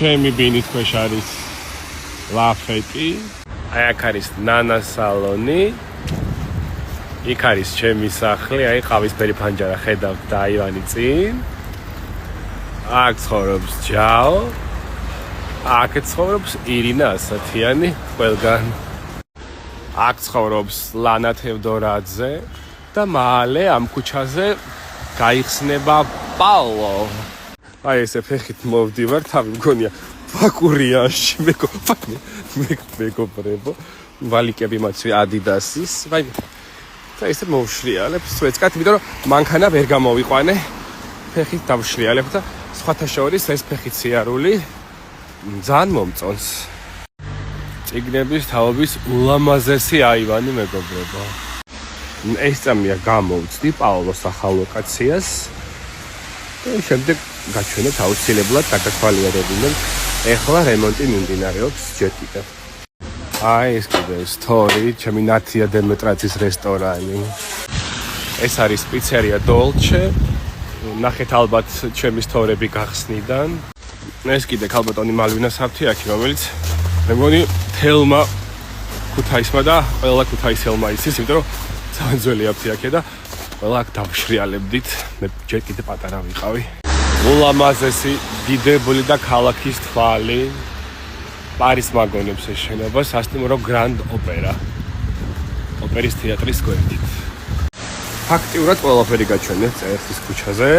ჩემი ბინის ქვეშ არის ლაფეტი. აი აქ არის ნანას სალონი. იქ არის ჩემი სახლი, აი ყავისფერი ფანჯარა ხედავთ და აივანი წინ. აქ ცხოვრობს ჯაო. აქ ცხოვრობს ირინა ასათიანი ყველგან. აქ ცხოვრობს ლანა თევდორაძე და მალე ამ ქუჩაზე გაიხსნება პაულო. აი ესე ფეხით მოვდივარ, თავი მგონია ვაკურიაში მეგობრებო. ვალიკები მაცვი ადიდასის. ვაი და ესე მოვშრიალებ სვეცკად, იმიტომ რომ მანქანა ვერ გამოვიყვანე. ფეხით დავშრიალებ და სხვათა შორის ეს ფეხით სიარული ძალიან მომწონს. წიგნების თაობის ულამაზესი აივანი მეგობრებო. ეს წამია გამოვწდი პაულოს ახალ ლოკაციას. და შემდეგ გაჩვენებთ აუცილებლად დაგათვალიერებინებ. ეხლა რემონტი მიმდინარეობს ჯერ კიდევ. აი ეს კიდე სტორი, ჩემი ნათია დემეტრაძის რესტორანი. ეს არის პიცერია დოლჩე. ნახეთ ალბათ ჩემი სტორები გახსნიდან. ეს კიდე ქალბატონი მალვინა საფთიაქი, რომელიც მე მგონი თელმა ქუთაისმა და ყველა ქუთაისელმა იცის, იმიტომ რომ ძალიან ძველი აფთიაქია და ყველა აქ დავშრიალებდით. მე ჯერ კიდე პატარა ვიყავი. ულამაზესი დიდებული და ქალაქის თვალი. პარის მაგონებს ეს შენობა, სასტუმრო გრანდ ოპერა. ოპერის თეატრის გვერდით. ფაქტიურად ყველაფერი გაჩვენეთ წერეთის ქუჩაზე.